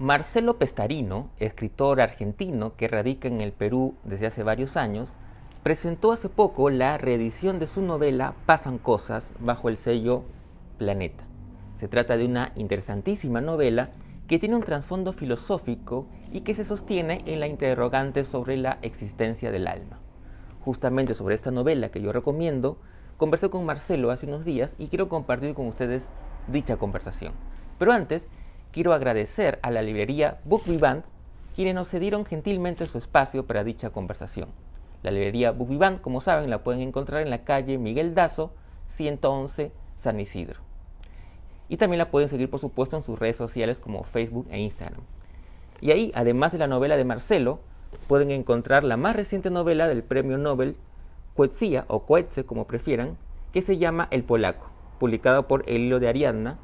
Marcelo Pestarino, escritor argentino que radica en el Perú desde hace varios años, presentó hace poco la reedición de su novela Pasan Cosas bajo el sello Planeta. Se trata de una interesantísima novela que tiene un trasfondo filosófico y que se sostiene en la interrogante sobre la existencia del alma. Justamente sobre esta novela que yo recomiendo, conversé con Marcelo hace unos días y quiero compartir con ustedes dicha conversación. Pero antes, quiero agradecer a la librería Book Vivant, quienes nos cedieron gentilmente su espacio para dicha conversación. La librería Book Vivant, como saben, la pueden encontrar en la calle Miguel Dazo, 111, San Isidro. Y también la pueden seguir, por supuesto, en sus redes sociales como Facebook e Instagram. Y ahí, además de la novela de Marcelo, pueden encontrar la más reciente novela del premio Nobel Coetzee, o Coetzee, como prefieran, que se llama El Polaco, publicado por El Hilo de Ariadna,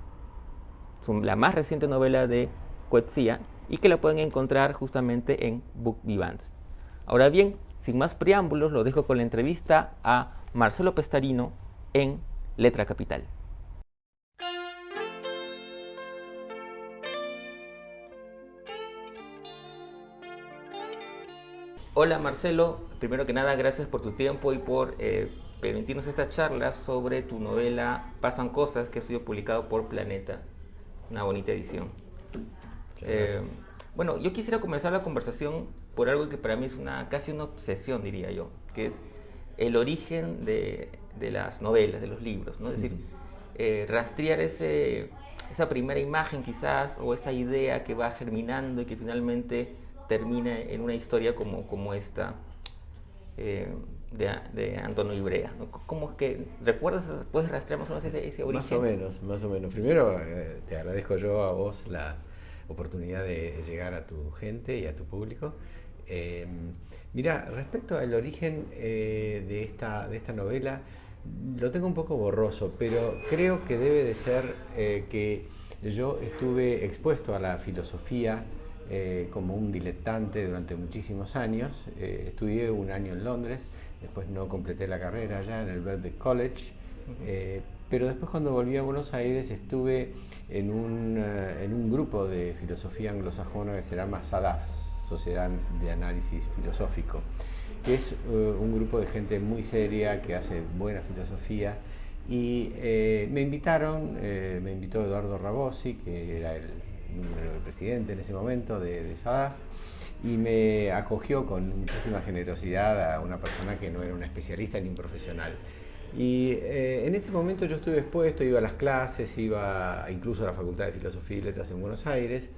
la más reciente novela de Coetzee, y que la pueden encontrar justamente en Book Vivant. Ahora bien, sin más preámbulos, lo dejo con la entrevista a Marcelo Pestarino en Letra Capital. Hola Marcelo, primero que nada gracias por tu tiempo y por permitirnos esta charla sobre tu novela Pasan Cosas, que ha sido publicado por Planeta, una bonita edición. Bueno, yo quisiera comenzar la conversación por algo que para mí es casi una obsesión, diría yo, que es el origen de las novelas, de los libros, ¿no? Es decir, rastrear esa primera imagen quizás, o esa idea que va germinando y que finalmente termina en una historia como esta de Antonio Ibrea, ¿no? ¿Cómo es que recuerdas, puedes rastrear más o menos ese origen? Más o menos. Primero te agradezco yo a vos la oportunidad de llegar a tu gente y a tu público. Mira, respecto al origen de esta novela, lo tengo un poco borroso, pero creo que debe de ser que yo estuve expuesto a la filosofía como un diletante durante muchísimos años. Estudié un año en Londres, después no completé la carrera allá en el Birkbeck College, pero después cuando volví a Buenos Aires estuve en un grupo de filosofía anglosajona que se llama SADAF, Sociedad de Análisis Filosófico, que es un grupo de gente muy seria que hace buena filosofía. Y me invitó Eduardo Rabosi, que era el presidente en ese momento de SADAF, y me acogió con muchísima generosidad a una persona que no era una especialista ni un profesional. Y en ese momento yo estuve expuesto, iba a las clases, iba incluso a la Facultad de Filosofía y Letras en Buenos Aires,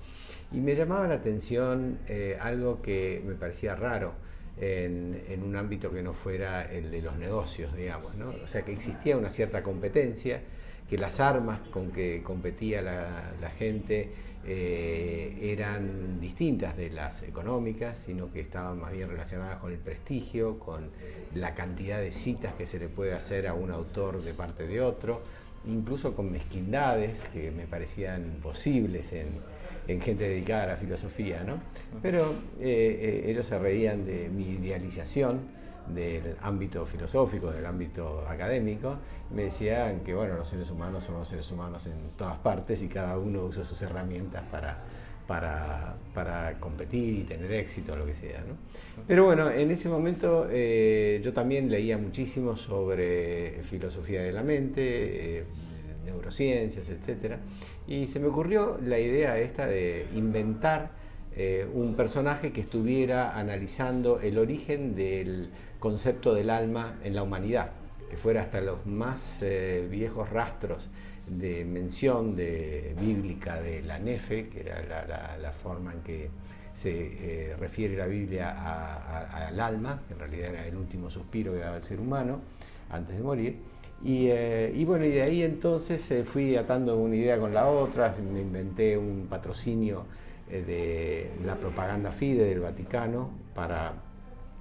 y me llamaba la atención algo que me parecía raro en un ámbito que no fuera el de los negocios, digamos, ¿no? O sea, que existía una cierta competencia, que las armas con que competía la gente eran distintas de las económicas, sino que estaban más bien relacionadas con el prestigio, con la cantidad de citas que se le puede hacer a un autor de parte de otro, incluso con mezquindades que me parecían posibles en gente dedicada a la filosofía, ¿no? Pero ellos se reían de mi idealización del ámbito filosófico, del ámbito académico. Me decían que bueno, los seres humanos somos seres humanos en todas partes y cada uno usa sus herramientas para competir y tener éxito, lo que sea, ¿no? Pero bueno, en ese momento yo también leía muchísimo sobre filosofía de la mente, neurociencias, etcétera, y se me ocurrió la idea esta de inventar un personaje que estuviera analizando el origen del concepto del alma en la humanidad, que fuera hasta los más viejos rastros de mención bíblica de la Nefe, que era la forma en que se refiere la Biblia al alma, que en realidad era el último suspiro que daba el ser humano antes de morir. Y bueno, y de ahí entonces fui atando una idea con la otra, me inventé un patrocinio de la propaganda Fide del Vaticano para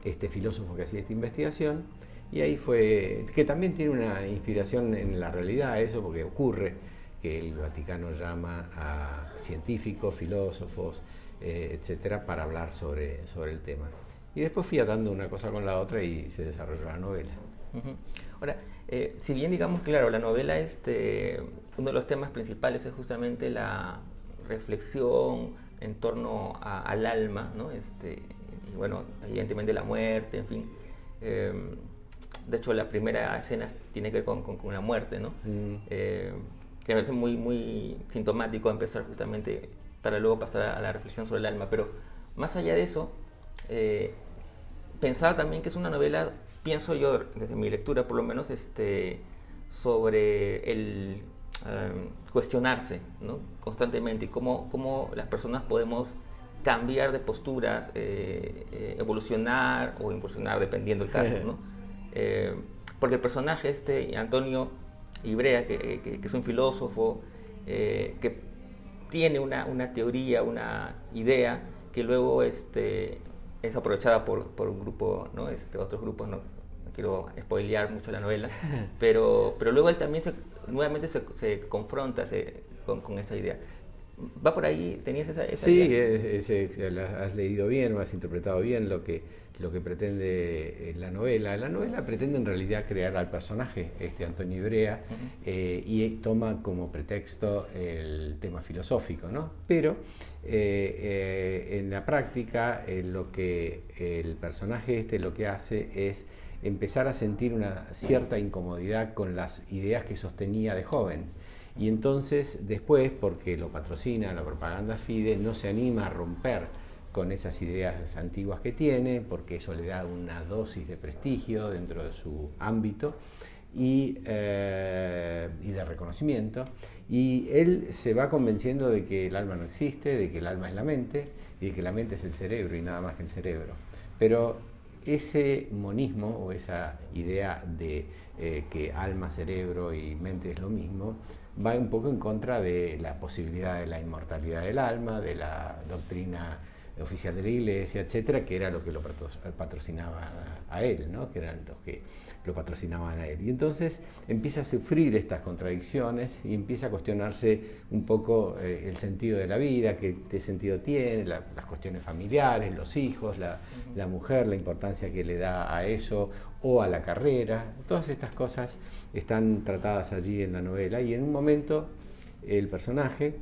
este filósofo que hacía esta investigación, y ahí fue, que también tiene una inspiración en la realidad eso, porque ocurre que el Vaticano llama a científicos, filósofos, etcétera, para hablar sobre el tema. Y después fui atando una cosa con la otra y se desarrolló la novela. Ahora, si bien digamos, claro, la novela, uno de los temas principales es justamente la reflexión, en torno al alma, ¿no? Y bueno, evidentemente la muerte, en fin. De hecho, la primera escena tiene que ver con la muerte, ¿no? Que me parece muy, muy sintomático empezar justamente para luego pasar a la reflexión sobre el alma. Pero más allá de eso, pensaba también que es una novela, pienso yo, desde mi lectura por lo menos, sobre el cuestionarse, ¿no? Constantemente, y cómo las personas podemos cambiar de posturas, evolucionar o impulsionar, dependiendo del caso, ¿no? Porque el personaje Antonio Ibrea, que es un filósofo, que tiene una teoría, una idea, que luego es aprovechada por un grupo, ¿no? Otros grupos, no quiero spoilear mucho la novela, pero luego él también nuevamente se confronta con esa idea. ¿Va por ahí? ¿Tenías esa idea? Sí, has leído bien o has interpretado bien lo que pretende la novela. La novela pretende en realidad crear al personaje, Antonio Ibrea, y toma como pretexto el tema filosófico, ¿no? Pero en la práctica lo que el personaje lo que hace es empezar a sentir una cierta incomodidad con las ideas que sostenía de joven. Y entonces después, porque lo patrocina la propaganda Fide, no se anima a romper con esas ideas antiguas que tiene, porque eso le da una dosis de prestigio dentro de su ámbito y de reconocimiento. Y él se va convenciendo de que el alma no existe, de que el alma es la mente y de que la mente es el cerebro y nada más que el cerebro. Pero ese monismo o esa idea de que alma, cerebro y mente es lo mismo, va un poco en contra de la posibilidad de la inmortalidad del alma, de la doctrina oficial de la Iglesia, etcétera, que era lo que lo patrocinaba a él, ¿no? Que eran los que lo patrocinaban a él. Y entonces empieza a sufrir estas contradicciones y empieza a cuestionarse un poco el sentido de la vida, qué sentido tiene, las cuestiones familiares, los hijos, la mujer, la importancia que le da a eso o a la carrera. Todas estas cosas están tratadas allí en la novela y en un momento el personaje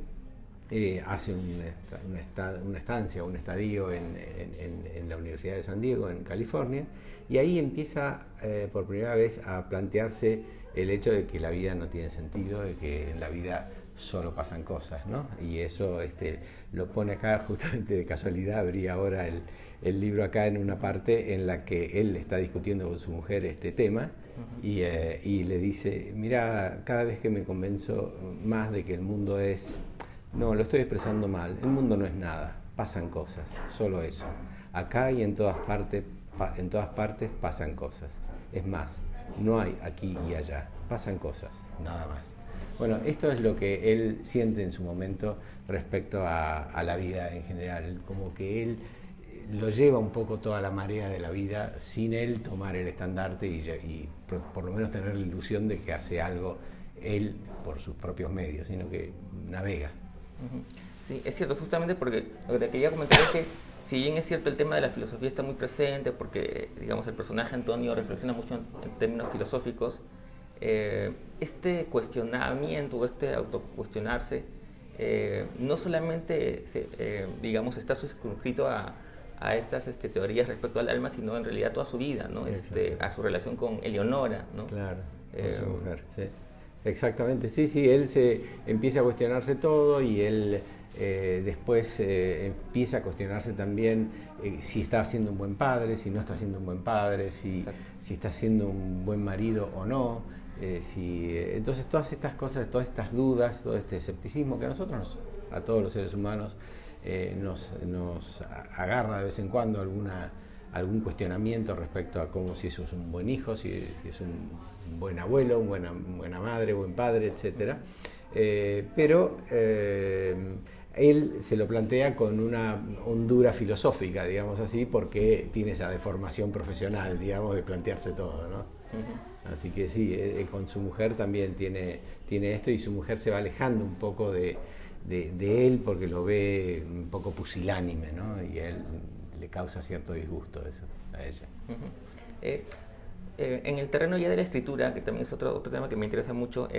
hace una estancia, un estadio en la Universidad de San Diego, en California, y ahí empieza por primera vez a plantearse el hecho de que la vida no tiene sentido, de que en la vida solo pasan cosas, ¿no? Y eso lo pone acá justamente de casualidad. Abrí ahora el libro acá en una parte en la que él está discutiendo con su mujer este tema. Y le dice, mira, cada vez que me convenzo más de que el mundo es... No, lo estoy expresando mal. El mundo no es nada, pasan cosas, solo eso. Acá y en todas partes pasan cosas. Es más, no hay aquí y allá, pasan cosas, nada más. Bueno, esto es lo que él siente en su momento respecto a la vida en general, como que él lo lleva un poco toda la marea de la vida sin él tomar el estandarte y por lo menos tener la ilusión de que hace algo él por sus propios medios, sino que navega. Sí, es cierto, justamente porque lo que te quería comentar es que si bien es cierto el tema de la filosofía está muy presente, porque digamos el personaje Antonio reflexiona mucho en términos filosóficos, este cuestionamiento o este autocuestionarse no solamente digamos está suscrito a estas teorías respecto al alma, sino en realidad toda su vida, ¿no? A su relación con Eleonora, ¿no? Claro, con su mujer, sí. Exactamente, sí, él se empieza a cuestionarse todo y él después empieza a cuestionarse también si está siendo un buen padre, si no está siendo un buen padre, si está siendo un buen marido o no. Entonces todas estas cosas, todas estas dudas, todo este escepticismo que a nosotros, a todos los seres humanos, nos agarra de vez en cuando algún cuestionamiento respecto a cómo si eso es un buen hijo, si es un buen abuelo, buena madre, buen padre, etc. Pero él se lo plantea con una hondura filosófica, digamos así, porque tiene esa deformación profesional, digamos, de plantearse todo, ¿no? Uh-huh. Así que sí, con su mujer también tiene esto, y su mujer se va alejando un poco de él porque lo ve un poco pusilánime, ¿no? Y a él le causa cierto disgusto eso a ella. Uh-huh. En el terreno ya de la escritura, que también es otro tema que me interesa mucho,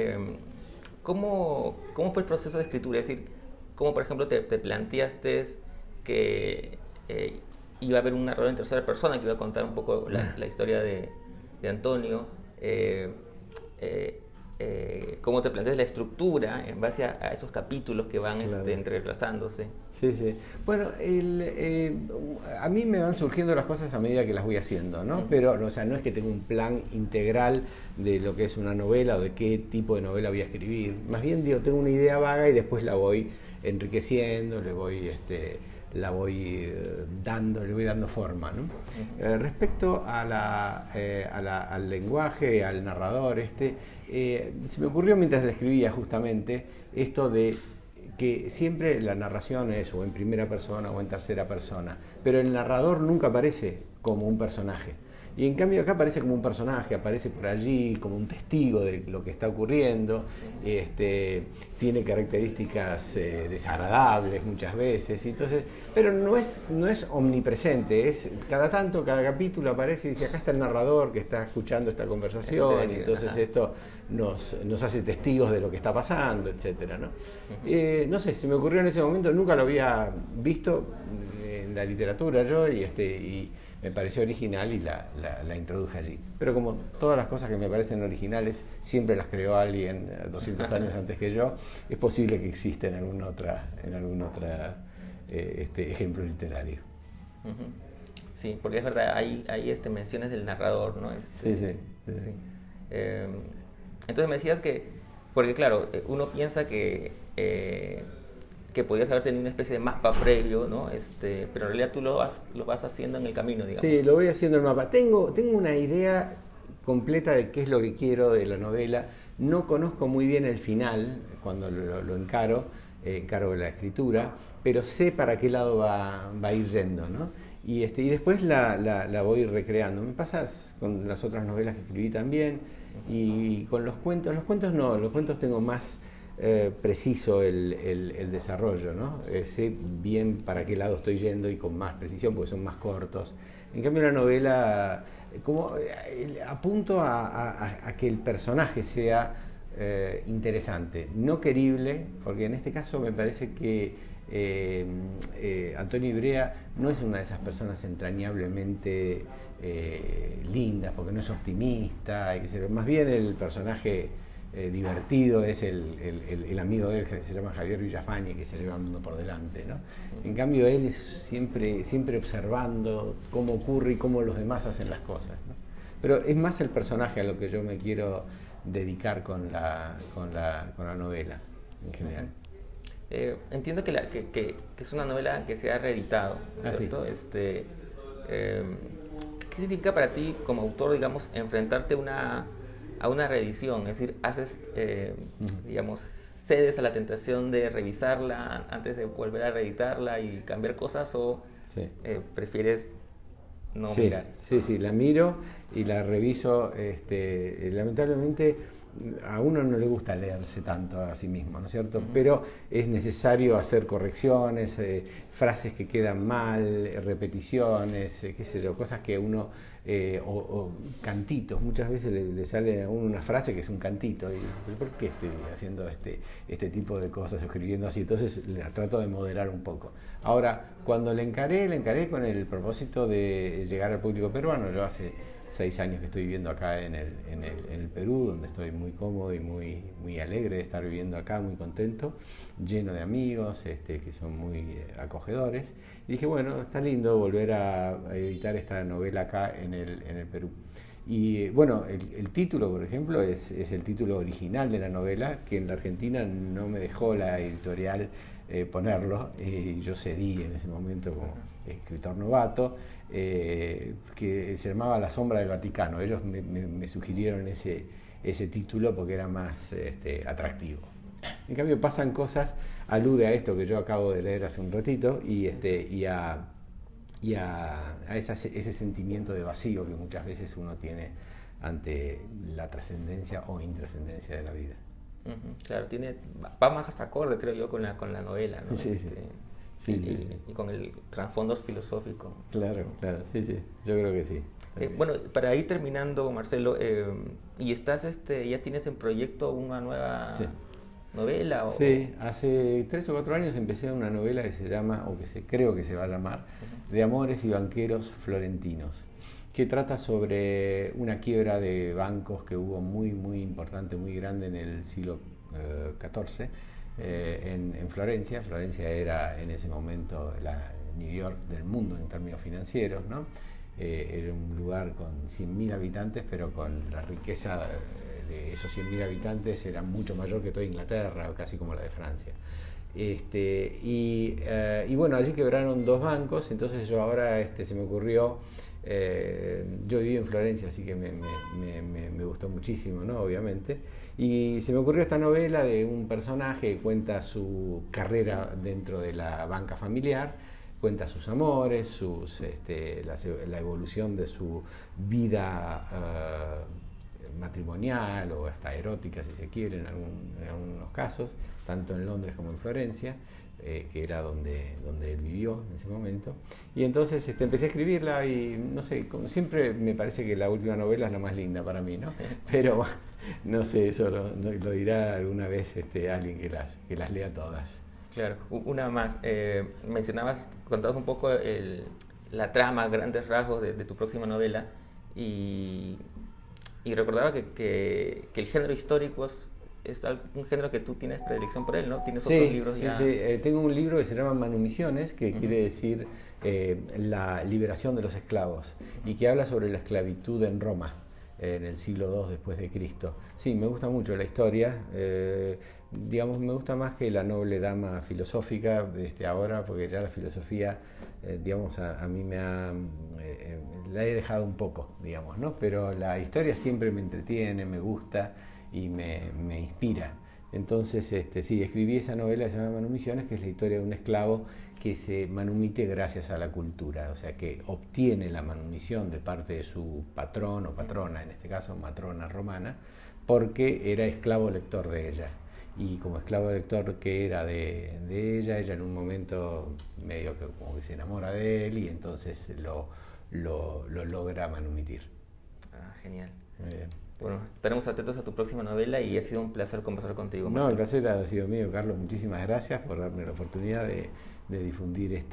¿cómo fue el proceso de escritura? Es decir, cómo por ejemplo te planteaste que iba a haber un narrador en tercera persona que iba a contar un poco la historia de Antonio, cómo te planteas la estructura en base a esos capítulos que van Claro. entrelazándose. Sí, sí. Bueno, a mí me van surgiendo las cosas a medida que las voy haciendo, ¿no? Pero, o sea, no es que tenga un plan integral de lo que es una novela o de qué tipo de novela voy a escribir. Más bien, digo, tengo una idea vaga y después la voy enriqueciendo, le voy, la voy dando, le voy dando forma, ¿no? Respecto a al lenguaje, al narrador, se me ocurrió mientras la escribía justamente esto de que siempre la narración es o en primera persona o en tercera persona, pero el narrador nunca aparece como un personaje. Y en cambio acá aparece como un personaje, aparece por allí como un testigo de lo que está ocurriendo, tiene características desagradables muchas veces, entonces, pero no es omnipresente, es cada tanto, cada capítulo aparece y dice, acá está el narrador que está escuchando esta conversación, y entonces esto nos hace testigos de lo que está pasando, etcétera, ¿no? No sé, se me ocurrió en ese momento, nunca lo había visto en la literatura yo, y me pareció original y la introduje allí. Pero como todas las cosas que me parecen originales, siempre las creó alguien 200 años antes que yo, es posible que exista en algún otra ejemplo literario. Sí, porque es verdad, hay menciones del narrador, ¿no? Sí. Entonces me decías que, porque claro, uno piensa que podías haber tenido una especie de mapa previo, ¿no? Pero en realidad tú lo vas haciendo en el camino, digamos. Sí, lo voy haciendo en el mapa. Tengo una idea completa de qué es lo que quiero de la novela. No conozco muy bien el final cuando lo encaro la escritura, pero sé para qué lado va a ir yendo, ¿no? Y después la voy recreando. Me pasa con las otras novelas que escribí también, y con los cuentos no, los cuentos tengo más preciso el desarrollo, ¿no? Sé bien para qué lado estoy yendo y con más precisión porque son más cortos. En cambio la novela apunto a que el personaje sea interesante, no querible, porque en este caso me parece que Antonio Ibrea no es una de esas personas entrañablemente lindas, porque no es optimista, más bien el personaje divertido es el amigo de él, que se llama Javier Villafañe, que se lleva el mundo por delante, ¿no? En cambio él es siempre observando cómo ocurre y cómo los demás hacen las cosas, ¿no? Pero es más el personaje a lo que yo me quiero dedicar con la novela en general. Entiendo que es una novela que se ha reeditado, ¿no es cierto? ¿Qué significa para ti como autor, digamos, enfrentarte a una reedición? Es decir, digamos, cedes a la tentación de revisarla antes de volver a reeditarla y cambiar cosas, o prefieres no mirar? Sí, la miro y la reviso. Lamentablemente a uno no le gusta leerse tanto a sí mismo, ¿no es cierto? Pero es necesario hacer correcciones, frases que quedan mal, repeticiones, qué sé yo, cosas que uno, o cantitos, muchas veces le sale a uno una frase que es un cantito, y ¿por qué estoy haciendo este tipo de cosas, escribiendo así? Entonces la trato de moderar un poco. Ahora, cuando la encaré con el propósito de llegar al público peruano. Yo hace 6 años que estoy viviendo acá en el Perú, donde estoy muy cómodo y muy alegre de estar viviendo acá, muy contento, lleno de amigos que son muy acogedores. Y dije, bueno, está lindo volver a editar esta novela acá en el Perú. Y bueno, el título, por ejemplo, es el título original de la novela, que en la Argentina no me dejó la editorial ponerlo, y yo cedí en ese momento como escritor novato, que se llamaba La sombra del Vaticano. Ellos me sugirieron ese título porque era más atractivo. En cambio pasan cosas, alude a esto que yo acabo de leer hace un ratito, y a ese sentimiento de vacío que muchas veces uno tiene ante la trascendencia o intrascendencia de la vida. Claro, va más hasta acorde, creo yo, con la novela, ¿no? Sí. Y con el trasfondo filosófico. Claro, sí, yo creo que sí. Bueno, para ir terminando, Marcelo, y ya tienes en proyecto una nueva novela? Sí, hace 3 o 4 años empecé una novela que se llama, creo que se va a llamar, De amores y banqueros florentinos, que trata sobre una quiebra de bancos que hubo muy, muy importante, muy grande en el siglo XIV en Florencia. Florencia era en ese momento la New York del mundo en términos financieros, ¿no? Era un lugar con 100.000 habitantes, pero con la riqueza de esos 100.000 habitantes era mucho mayor que toda Inglaterra, casi como la de Francia. Y bueno, allí quebraron 2 bancos, entonces yo ahora se me ocurrió, yo viví en Florencia, así que me gustó muchísimo, ¿no? Obviamente, y se me ocurrió esta novela de un personaje que cuenta su carrera dentro de la banca familiar, cuenta sus amores, la evolución de su vida matrimonial o hasta erótica, si se quiere, en algunos casos, tanto en Londres como en Florencia, que era donde él vivió en ese momento. Y entonces empecé a escribirla y, no sé, como siempre me parece que la última novela es la más linda para mí, ¿no? Pero no sé, eso lo dirá alguna vez alguien que las lea todas. Claro, una más. Contabas un poco la trama, grandes rasgos de tu próxima novela y recordaba que el género histórico es un género que tú tienes predilección por él, ¿no? Tienes otros libros ya. Sí, tengo un libro que se llama Manumisiones, que quiere decir la liberación de los esclavos y que habla sobre la esclavitud en Roma en el siglo II después de Cristo. Sí, me gusta mucho la historia. Digamos, me gusta más que la noble dama filosófica ahora, porque ya la filosofía, digamos, a mí la he dejado un poco, digamos, ¿no? Pero la historia siempre me entretiene, me gusta y me inspira. Entonces, sí, escribí esa novela que se llama Manumisiones, que es la historia de un esclavo que se manumite gracias a la cultura, o sea, que obtiene la manumisión de parte de su patrón o patrona, en este caso matrona romana, porque era esclavo lector de ella. Y como esclavo lector que era de ella en un momento medio que como que se enamora de él y entonces lo logra manumitir. Ah, genial. Muy bien. Bueno, estaremos atentos a tu próxima novela y ha sido un placer conversar contigo, Marcelo. No, el placer ha sido mío, Carlos. Muchísimas gracias por darme la oportunidad de difundir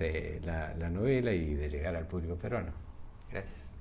la novela y de llegar al público peruano. Gracias.